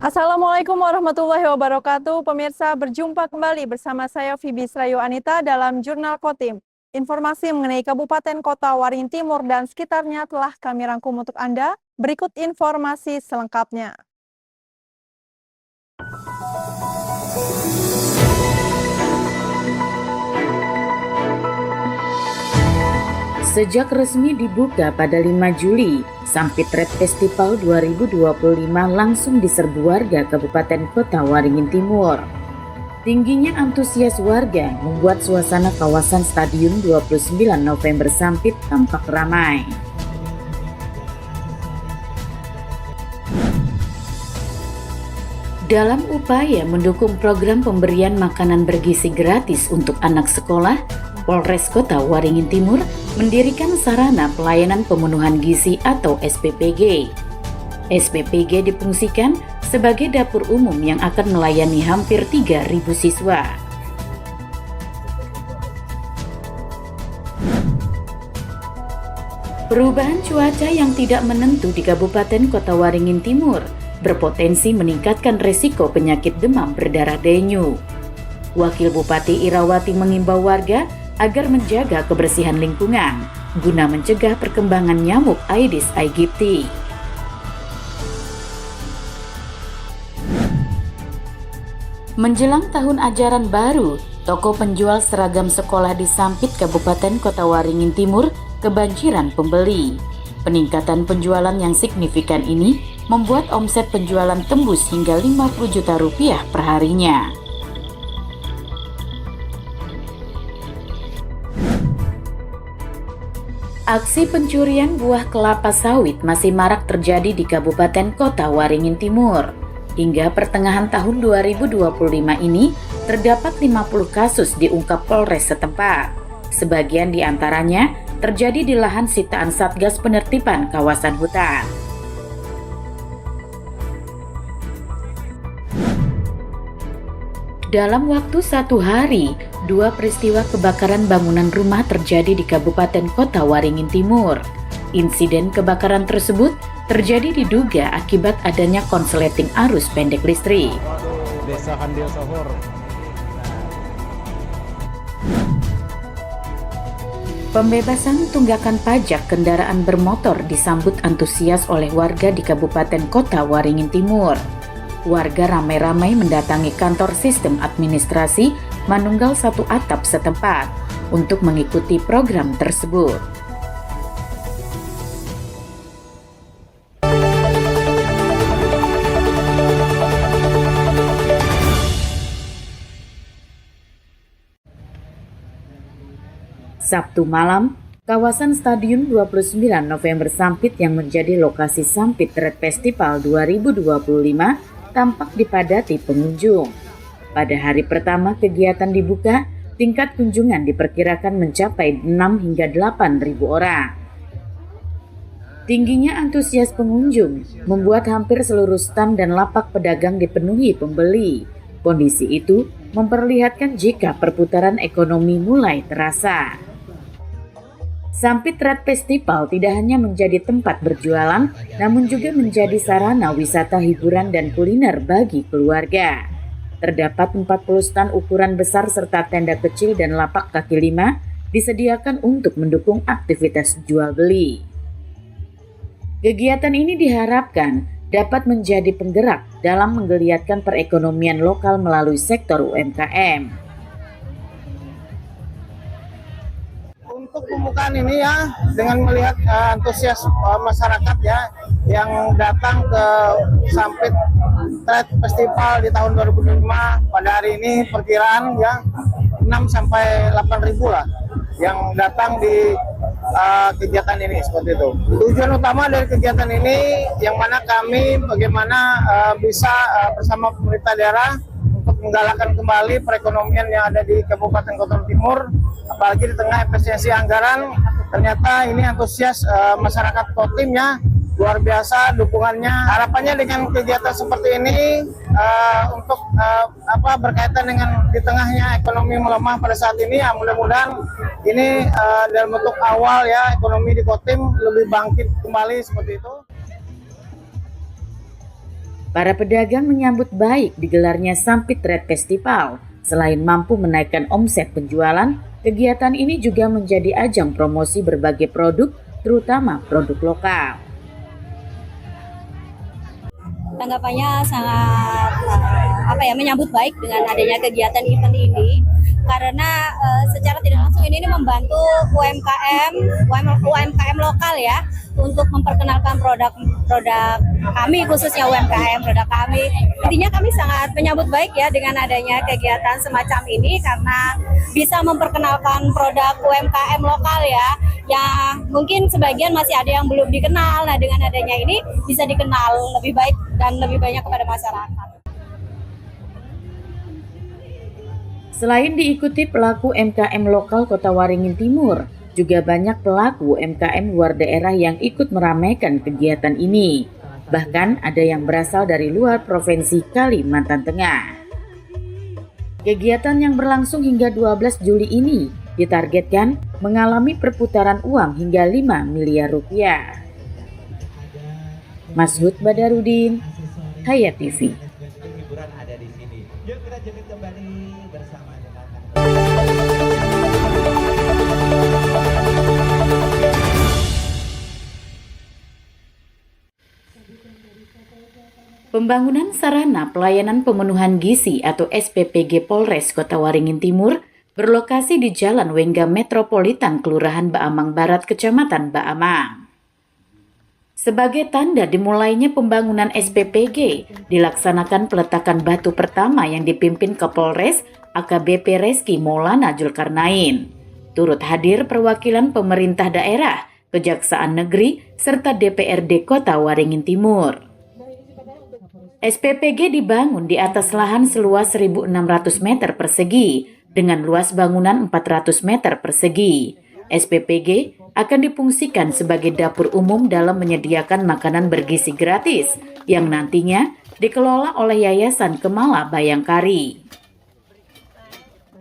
Assalamualaikum warahmatullahi wabarakatuh. Pemirsa, berjumpa kembali bersama saya Fibi Srayu Anita dalam Jurnal Kotim. Informasi mengenai Kabupaten Kota Waringin Timur dan sekitarnya telah kami rangkum untuk Anda. Berikut informasi selengkapnya. Sejak resmi dibuka pada 5 Juli, Sampit Trade Festival 2025 langsung diserbu warga Kabupaten Kota Waringin Timur. Tingginya antusias warga membuat suasana kawasan Stadion 29 November Sampit tampak ramai. Dalam upaya mendukung program pemberian makanan bergizi gratis untuk anak sekolah, Polres Kota Waringin Timur mendirikan sarana pelayanan pemenuhan gizi atau SPPG. SPPG difungsikan sebagai dapur umum yang akan melayani hampir 3.000 siswa. Perubahan cuaca yang tidak menentu di Kabupaten Kota Waringin Timur berpotensi meningkatkan resiko penyakit demam berdarah dengue. Wakil Bupati Irawati mengimbau warga agar menjaga kebersihan lingkungan guna mencegah perkembangan nyamuk Aedes aegypti. Menjelang tahun ajaran baru, toko penjual seragam sekolah di Sampit, Kabupaten Kota Waringin Timur kebanjiran pembeli. Peningkatan penjualan yang signifikan ini membuat omset penjualan tembus hingga 50 juta rupiah per harinya. Aksi pencurian buah kelapa sawit masih marak terjadi di Kabupaten Kota Waringin Timur. Hingga pertengahan tahun 2025 ini, terdapat 50 kasus diungkap Polres setempat. Sebagian di antaranya terjadi di lahan sitaan Satgas Penertiban Kawasan Hutan. Dalam waktu 1 hari, 2 peristiwa kebakaran bangunan rumah terjadi di Kabupaten Kota Waringin Timur. Insiden kebakaran tersebut terjadi diduga akibat adanya konsleting arus pendek listrik. Desa Kandil Sohor. Pembebasan tunggakan pajak kendaraan bermotor disambut antusias oleh warga di Kabupaten Kota Waringin Timur. Warga ramai-ramai mendatangi kantor sistem administrasi Manunggal Satu Atap setempat untuk mengikuti program tersebut. Sabtu malam, kawasan Stadion 29 November Sampit yang menjadi lokasi Sampit Trade Festival 2025 tampak dipadati pengunjung. Pada hari pertama kegiatan dibuka, tingkat kunjungan diperkirakan mencapai 6 hingga 8.000 orang. Tingginya antusias pengunjung membuat hampir seluruh stand dan lapak pedagang dipenuhi pembeli. Kondisi itu memperlihatkan jika perputaran ekonomi mulai terasa. Sampit Trade Festival tidak hanya menjadi tempat berjualan, namun juga menjadi sarana wisata hiburan dan kuliner bagi keluarga. Terdapat 40 stand ukuran besar serta tenda kecil dan lapak kaki lima disediakan untuk mendukung aktivitas jual beli. Kegiatan ini diharapkan dapat menjadi penggerak dalam menggeliatkan perekonomian lokal melalui sektor UMKM. Untuk pembukaan ini ya, dengan melihat antusias masyarakat ya yang datang ke Sampit Trade Festival di tahun 2005, pada hari ini perkiraan ya 6 sampai 8.000 lah yang datang di kegiatan ini, seperti itu. Tujuan utama dari kegiatan ini yang mana kami bagaimana bisa bersama pemerintah daerah untuk menggalakkan kembali perekonomian yang ada di Kabupaten Kota Timur, apalagi di tengah efisiensi anggaran. Ternyata ini antusias masyarakat Kotim ya, luar biasa dukungannya. Harapannya dengan kegiatan seperti ini untuk berkaitan dengan di tengahnya ekonomi melemah pada saat ini, ya mudah-mudahan ini dalam bentuk awal ya ekonomi di Kotim lebih bangkit kembali seperti itu. Para pedagang menyambut baik digelarnya Sampit Trade Festival. Selain mampu menaikkan omset penjualan, kegiatan ini juga menjadi ajang promosi berbagai produk, terutama produk lokal. Tanggapannya sangat menyambut baik dengan adanya kegiatan event ini, karena secara tidak langsung ini membantu UMKM lokal ya, untuk memperkenalkan produk kami, khususnya UMKM produk kami. Intinya kami sangat menyambut baik ya dengan adanya kegiatan semacam ini, karena bisa memperkenalkan produk UMKM lokal ya, yang mungkin sebagian masih ada yang belum dikenal. Nah, dengan adanya ini bisa dikenal lebih baik dan lebih banyak kepada masyarakat. Selain diikuti pelaku UMKM lokal Kota Waringin Timur, juga banyak pelaku UMKM luar daerah yang ikut meramaikan kegiatan ini. Bahkan ada yang berasal dari luar Provinsi Kalimantan Tengah. Kegiatan yang berlangsung hingga 12 Juli ini ditargetkan mengalami perputaran uang hingga 5 miliar rupiah. Mashud Badarudin, Hayat TV. Pembangunan sarana pelayanan pemenuhan gizi atau SPPG Polres Kota Waringin Timur berlokasi di Jalan Wengga Metropolitan, Kelurahan Baamang Barat, Kecamatan Baamang. Sebagai tanda dimulainya pembangunan SPPG, dilaksanakan peletakan batu pertama yang dipimpin Kapolres AKBP Reski Maulana Zulkarnain. Turut hadir perwakilan pemerintah daerah, Kejaksaan Negeri, serta DPRD Kota Waringin Timur. SPPG dibangun di atas lahan seluas 1.600 meter persegi dengan luas bangunan 400 meter persegi. SPPG akan difungsikan sebagai dapur umum dalam menyediakan makanan bergizi gratis yang nantinya dikelola oleh Yayasan Kemala Bayangkari.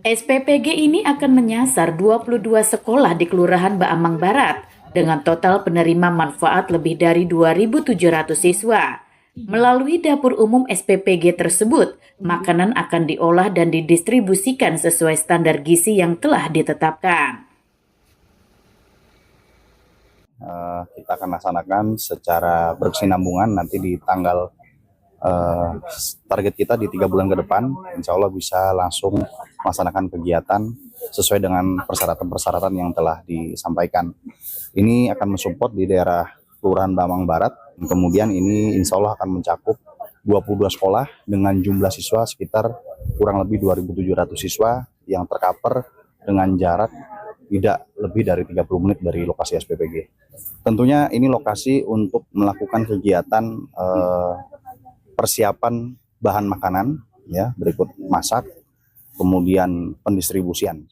SPPG ini akan menyasar 22 sekolah di Kelurahan Baamang Barat dengan total penerima manfaat lebih dari 2.700 siswa. Melalui dapur umum SPPG tersebut, makanan akan diolah dan didistribusikan sesuai standar gizi yang telah ditetapkan. Kita akan laksanakan secara berkesinambungan nanti di tanggal target kita di 3 bulan ke depan, insya Allah bisa langsung melaksanakan kegiatan sesuai dengan persyaratan-persyaratan yang telah disampaikan. Ini akan mensupport di daerah Kelurahan Baamang Barat. Kemudian ini insya Allah akan mencakup 22 sekolah dengan jumlah siswa sekitar kurang lebih 2.700 siswa yang tercover dengan jarak tidak lebih dari 30 menit dari lokasi SPPG. Tentunya ini lokasi untuk melakukan kegiatan persiapan bahan makanan, ya, berikut masak, kemudian pendistribusian.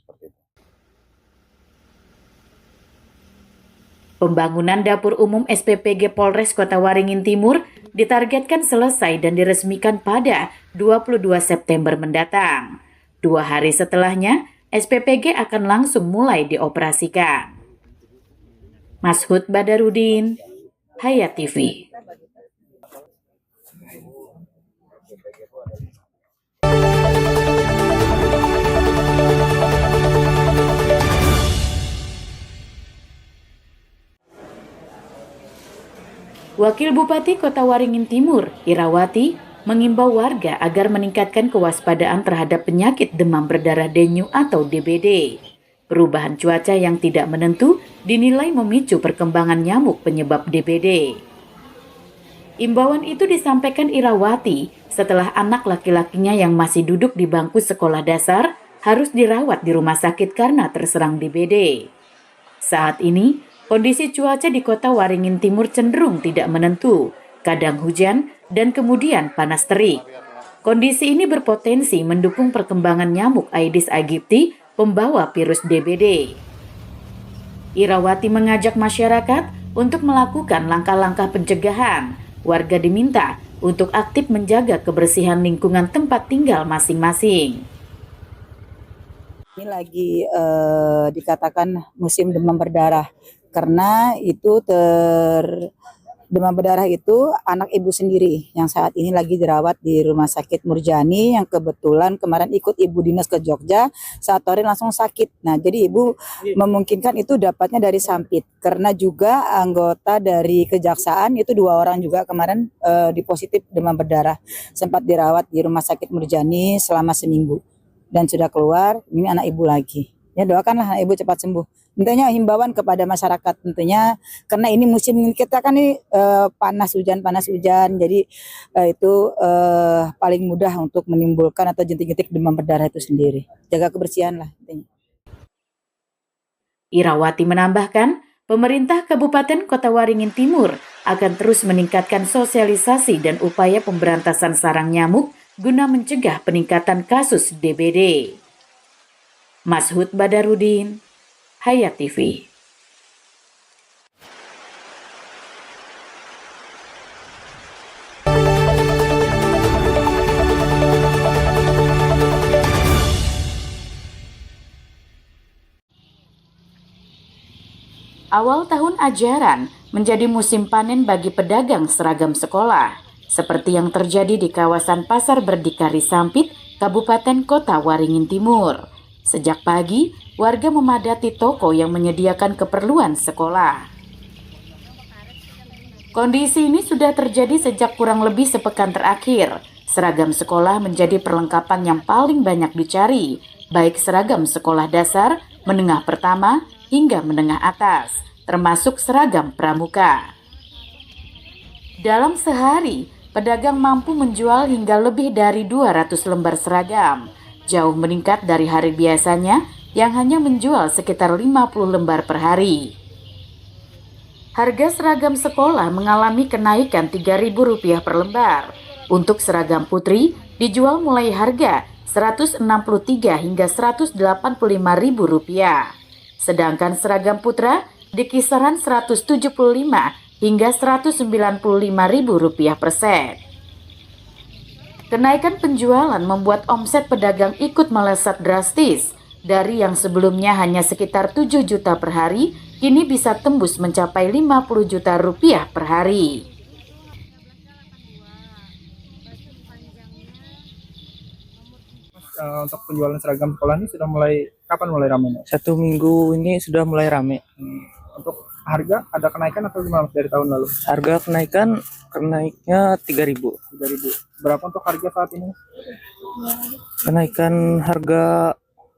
Pembangunan dapur umum SPPG Polres Kota Waringin Timur ditargetkan selesai dan diresmikan pada 22 September mendatang. 2 hari setelahnya, SPPG akan langsung mulai dioperasikan. Mashud Badarudin, Hayat TV. Wakil Bupati Kota Waringin Timur, Irawati, mengimbau warga agar meningkatkan kewaspadaan terhadap penyakit demam berdarah dengue atau DBD. Perubahan cuaca yang tidak menentu dinilai memicu perkembangan nyamuk penyebab DBD. Imbauan itu disampaikan Irawati setelah anak laki-lakinya yang masih duduk di bangku sekolah dasar harus dirawat di rumah sakit karena terserang DBD. Saat ini, kondisi cuaca di Kota Waringin Timur cenderung tidak menentu, kadang hujan dan kemudian panas terik. Kondisi ini berpotensi mendukung perkembangan nyamuk Aedes aegypti pembawa virus DBD. Irawati mengajak masyarakat untuk melakukan langkah-langkah pencegahan. Warga diminta untuk aktif menjaga kebersihan lingkungan tempat tinggal masing-masing. Ini lagi dikatakan musim demam berdarah karena itu Demam berdarah itu anak ibu sendiri yang saat ini lagi dirawat di Rumah Sakit Murjani, yang kebetulan kemarin ikut ibu dinas ke Jogja, saat sore langsung sakit. Nah, jadi ibu memungkinkan itu dapatnya dari Sampit, karena juga anggota dari kejaksaan itu 2 orang juga kemarin dipositif demam berdarah, sempat dirawat di Rumah Sakit Murjani selama seminggu dan sudah keluar. Ini anak ibu lagi. Ya, doakanlah anak ibu cepat sembuh. Intinya himbauan kepada masyarakat tentunya, karena ini musim kita kan ini panas hujan, jadi itu paling mudah untuk menimbulkan atau jentik-jentik demam berdarah itu sendiri. Jaga kebersihan lah intinya. Irawati menambahkan, pemerintah Kabupaten Kota Waringin Timur akan terus meningkatkan sosialisasi dan upaya pemberantasan sarang nyamuk guna mencegah peningkatan kasus DBD. Mashud Badarudin, Hayat TV. Awal tahun ajaran menjadi musim panen bagi pedagang seragam sekolah, seperti yang terjadi di kawasan Pasar Berdikari Sampit, Kabupaten Kota Waringin Timur. Sejak pagi, warga memadati toko yang menyediakan keperluan sekolah. Kondisi ini sudah terjadi sejak kurang lebih sepekan terakhir. Seragam sekolah menjadi perlengkapan yang paling banyak dicari, baik seragam sekolah dasar, menengah pertama, hingga menengah atas, termasuk seragam pramuka. Dalam sehari, pedagang mampu menjual hingga lebih dari 200 lembar seragam, jauh meningkat dari hari biasanya yang hanya menjual sekitar 50 lembar per hari. Harga seragam sekolah mengalami kenaikan Rp3.000 per lembar. Untuk seragam putri dijual mulai harga Rp163 hingga Rp185.000. Sedangkan seragam putra di kisaran Rp175 hingga Rp195.000 per set. Kenaikan penjualan membuat omset pedagang ikut melesat drastis. Dari yang sebelumnya hanya sekitar 7 juta per hari, kini bisa tembus mencapai 50 juta rupiah per hari. Untuk penjualan seragam sekolah ini sudah kapan mulai ramai? 1 minggu ini sudah mulai rame. Untuk harga ada kenaikan atau gimana dari tahun lalu? Harga kenaiknya 3.000. 3.000. Berapa untuk harga saat ini? Kenaikan harga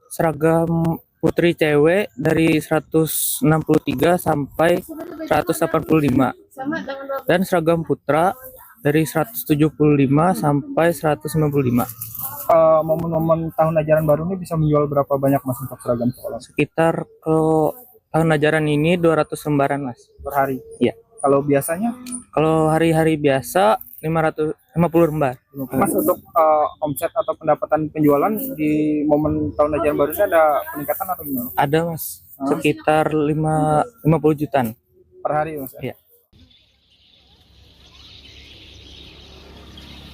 seragam putri cewek dari 163 sampai 185. Dan seragam putra dari 175 sampai 195. Momen-momen tahun ajaran baru ini bisa menjual berapa banyak Mas untuk seragam sekolah? Sekitar kalau tahun ajaran ini 200 lembaran Mas. Per hari? Iya. Kalau biasanya? Kalau hari-hari biasa 550 lembar. Mas, untuk omset atau pendapatan penjualan di momen tahun ajaran baru ini ada peningkatan atau gimana? Ada Mas, sekitar 50 jutaan. Per hari Mas? Iya.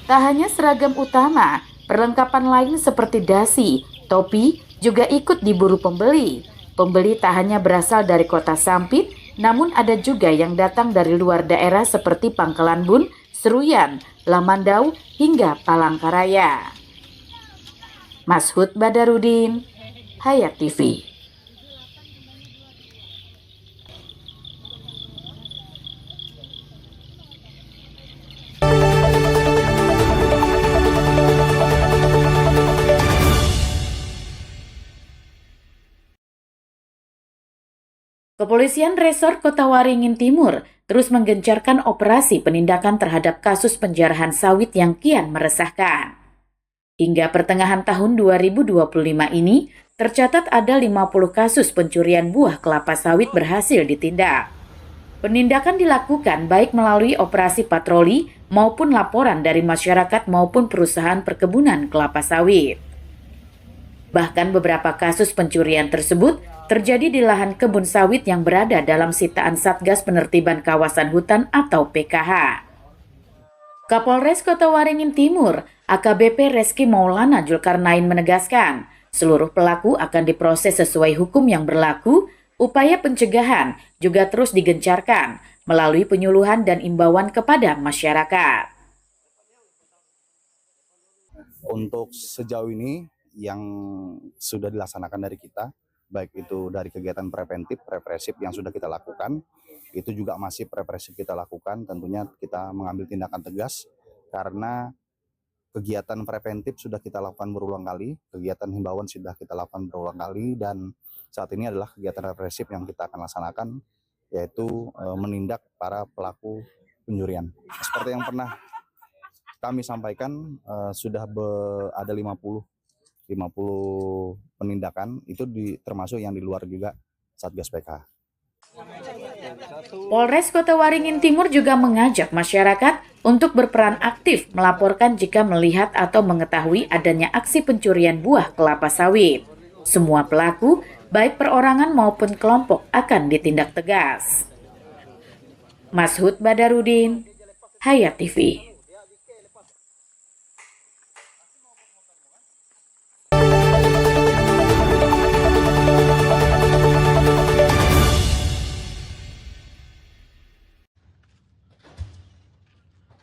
Tak hanya seragam utama, perlengkapan lain seperti dasi, topi juga ikut diburu pembeli. Pembeli tak hanya berasal dari kota Sampit, namun ada juga yang datang dari luar daerah seperti Pangkalan Bun, Seruyan, Lamandau, hingga Palangkaraya. Mashud Badarudin, Hayat TV. Kepolisian Resort Kota Waringin Timur terus menggencarkan operasi penindakan terhadap kasus penjarahan sawit yang kian meresahkan. Hingga pertengahan tahun 2025 ini, tercatat ada 50 kasus pencurian buah kelapa sawit berhasil ditindak. Penindakan dilakukan baik melalui operasi patroli maupun laporan dari masyarakat maupun perusahaan perkebunan kelapa sawit. Bahkan beberapa kasus pencurian tersebut terjadi di lahan kebun sawit yang berada dalam sitaan Satgas Penertiban Kawasan Hutan atau PKH. Kapolres Kota Waringin Timur, AKBP Reski Maulana Julkarnain menegaskan, seluruh pelaku akan diproses sesuai hukum yang berlaku, upaya pencegahan juga terus digencarkan, melalui penyuluhan dan imbauan kepada masyarakat. Untuk sejauh ini yang sudah dilaksanakan dari kita, baik itu dari kegiatan preventif, represif yang sudah kita lakukan, itu juga masih represif kita lakukan. Tentunya kita mengambil tindakan tegas karena kegiatan preventif sudah kita lakukan berulang kali, kegiatan himbauan sudah kita lakukan berulang kali, dan saat ini adalah kegiatan represif yang kita akan laksanakan, yaitu menindak para pelaku pencurian. Seperti yang pernah kami sampaikan, sudah ada 50 penindakan, itu termasuk yang di luar juga Satgas PK. Polres Kota Waringin Timur juga mengajak masyarakat untuk berperan aktif melaporkan jika melihat atau mengetahui adanya aksi pencurian buah kelapa sawit. Semua pelaku, baik perorangan maupun kelompok, akan ditindak tegas. Mashud Badarudin, Hayat TV.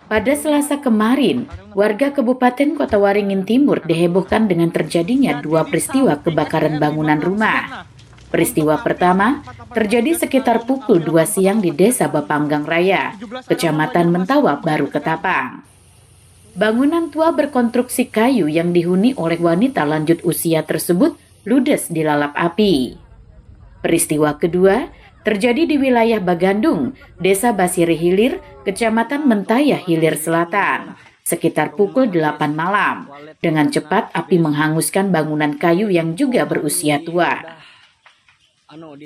Pada Selasa kemarin, warga Kabupaten Kota Waringin Timur dihebohkan dengan terjadinya 2 peristiwa kebakaran bangunan rumah. Peristiwa pertama terjadi sekitar pukul 2 siang di Desa Bapanggang Raya, Kecamatan Mentawa, Baru Ketapang. Bangunan tua berkonstruksi kayu yang dihuni oleh wanita lanjut usia tersebut ludes dilalap api. Peristiwa kedua terjadi di wilayah Bagandung, Desa Basiri Hilir, Kecamatan Mentaya Hilir Selatan, sekitar pukul 8 malam. Dengan cepat api menghanguskan bangunan kayu yang juga berusia tua.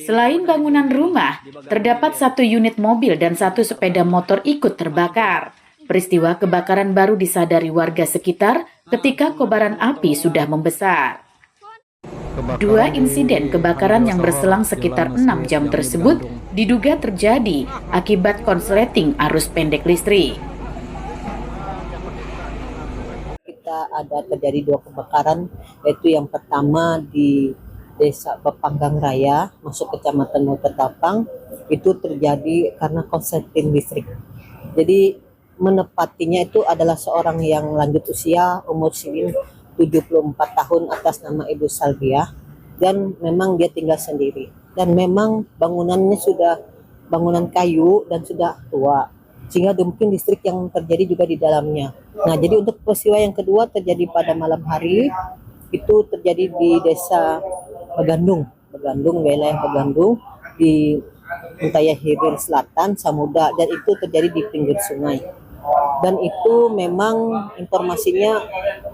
Selain bangunan rumah, terdapat 1 unit mobil dan 1 sepeda motor ikut terbakar. Peristiwa kebakaran baru disadari warga sekitar ketika kobaran api sudah membesar. 2 insiden kebakaran yang berselang sekitar 6 jam tersebut diduga terjadi akibat konsleting arus pendek listrik. Kita ada terjadi 2 kebakaran, yaitu yang pertama di Desa Bapanggang Raya, masuk Kecamatan Ketapang, itu terjadi karena konsleting listrik. Jadi menepatinya itu adalah seorang yang lanjut usia, umur 74 tahun, atas nama Ibu Salbiah, dan memang dia tinggal sendiri, dan memang bangunannya sudah bangunan kayu dan sudah tua, sehingga mungkin listrik yang terjadi juga di dalamnya. Nah, jadi untuk peristiwa yang kedua terjadi pada malam hari, itu terjadi di Desa Bagandung, wilayah Bagandung, di Mentaya Hilir Selatan, Samuda, dan itu terjadi di pinggir sungai. Dan itu memang informasinya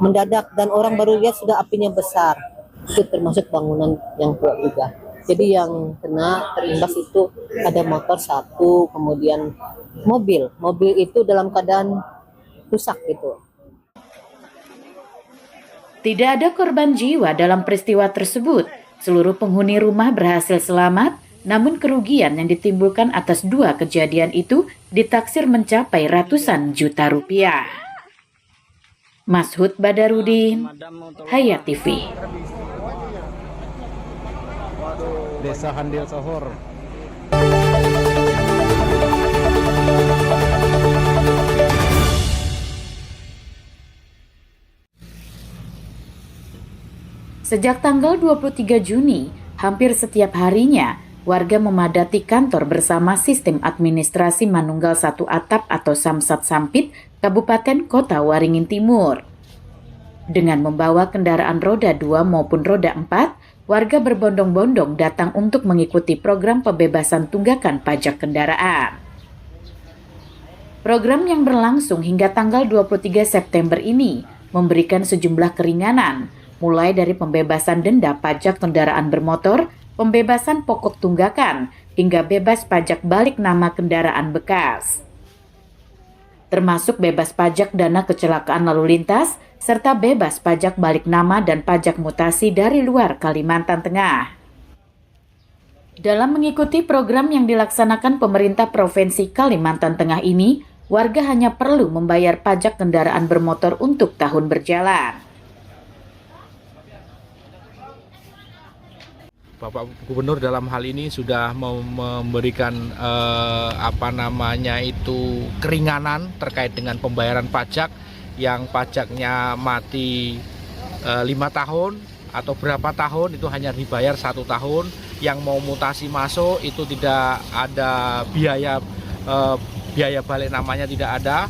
mendadak dan orang baru lihat sudah apinya besar. Itu termasuk bangunan yang tua juga. Jadi yang kena terimbas itu ada motor 1, kemudian mobil. Mobil itu dalam keadaan rusak gitu. Tidak ada korban jiwa dalam peristiwa tersebut. Seluruh penghuni rumah berhasil selamat. Namun kerugian yang ditimbulkan atas 2 kejadian itu ditaksir mencapai ratusan juta rupiah. Mashud Badarudin, Hayat TV. Desa Handil Sohor. Sejak tanggal 23 Juni, hampir setiap harinya, warga memadati kantor bersama Sistem Administrasi Manunggal Satu Atap atau Samsat Sampit, Kabupaten Kota Waringin Timur. Dengan membawa kendaraan roda 2 maupun roda 4, warga berbondong-bondong datang untuk mengikuti program pembebasan tunggakan pajak kendaraan. Program yang berlangsung hingga tanggal 23 September ini memberikan sejumlah keringanan, mulai dari pembebasan denda pajak kendaraan bermotor, pembebasan pokok tunggakan, hingga bebas pajak balik nama kendaraan bekas. Termasuk bebas pajak dana kecelakaan lalu lintas, serta bebas pajak balik nama dan pajak mutasi dari luar Kalimantan Tengah. Dalam mengikuti program yang dilaksanakan pemerintah Provinsi Kalimantan Tengah ini, warga hanya perlu membayar pajak kendaraan bermotor untuk tahun berjalan. Bapak Gubernur dalam hal ini sudah memberikan keringanan terkait dengan pembayaran pajak yang pajaknya mati 5 tahun atau berapa tahun itu hanya dibayar 1 tahun. Yang mau mutasi masuk itu tidak ada biaya balik namanya, tidak ada.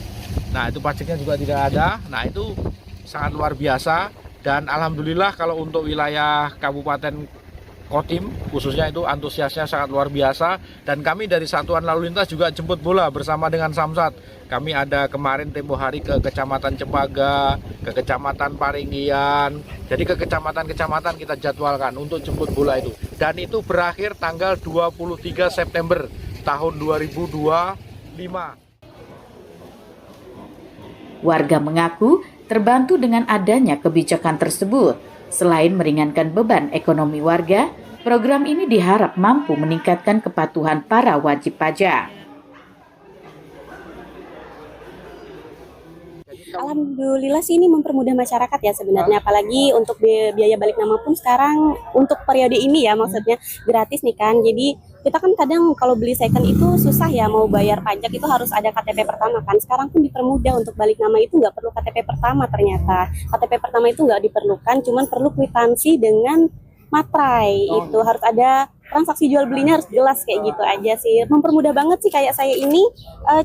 Nah, itu pajaknya juga tidak ada. Nah, itu sangat luar biasa, dan alhamdulillah kalau untuk wilayah Kabupaten Kotim khususnya itu antusiasnya sangat luar biasa, dan kami dari Satuan Lalu Lintas juga jemput bola bersama dengan Samsat. Kami ada kemarin tempo hari ke Kecamatan Cembaga, ke Kecamatan Paringgian. Jadi ke kecamatan-kecamatan kita jadwalkan untuk jemput bola itu. Dan itu berakhir tanggal 23 September tahun 2025. Warga mengaku terbantu dengan adanya kebijakan tersebut. Selain meringankan beban ekonomi warga, program ini diharap mampu meningkatkan kepatuhan para wajib pajak. Alhamdulillah sih ini mempermudah masyarakat ya sebenarnya, apalagi untuk biaya balik nama pun sekarang untuk periode ini ya maksudnya gratis nih kan. Jadi kita kan kadang kalau beli second itu susah ya, mau bayar pajak itu harus ada KTP pertama kan. Sekarang pun dipermudah, untuk balik nama itu nggak perlu KTP pertama ternyata. KTP pertama itu nggak diperlukan, cuman perlu kwitansi dengan materai. Itu harus ada transaksi jual belinya, harus jelas kayak gitu aja sih. Mempermudah banget sih, kayak saya ini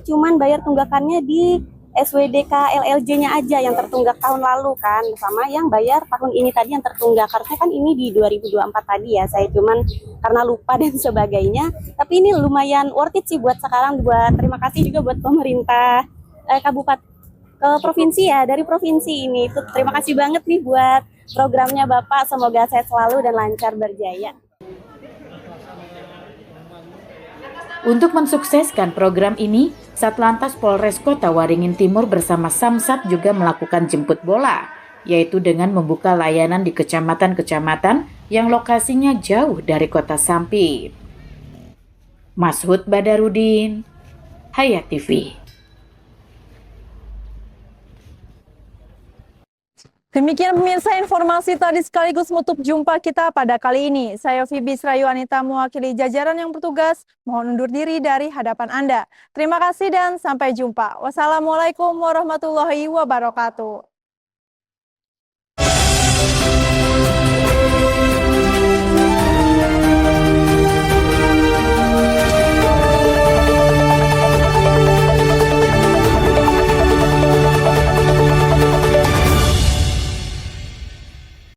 cuman bayar tunggakannya di SWDK LLJ-nya aja yang tertunggak tahun lalu kan, sama yang bayar tahun ini tadi yang tertunggak. Harusnya kan ini di 2024 tadi ya, saya cuman karena lupa dan sebagainya. Tapi ini lumayan worth it sih buat sekarang. Buat terima kasih juga buat pemerintah kabupaten provinsi ya, dari provinsi ini. Terima kasih banget nih buat programnya Bapak, semoga sehat selalu dan lancar berjaya. Untuk mensukseskan program ini, Satlantas Polres Kota Waringin Timur bersama Samsat juga melakukan jemput bola, yaitu dengan membuka layanan di kecamatan-kecamatan yang lokasinya jauh dari kota Sampit. Mashud Badarudin, Hayat TV. Demikian pemirsa informasi tadi sekaligus menutup jumpa kita pada kali ini. Saya Fibis Rayu Anita mewakili jajaran yang bertugas, mohon undur diri dari hadapan Anda. Terima kasih dan sampai jumpa. Wassalamualaikum warahmatullahi wabarakatuh.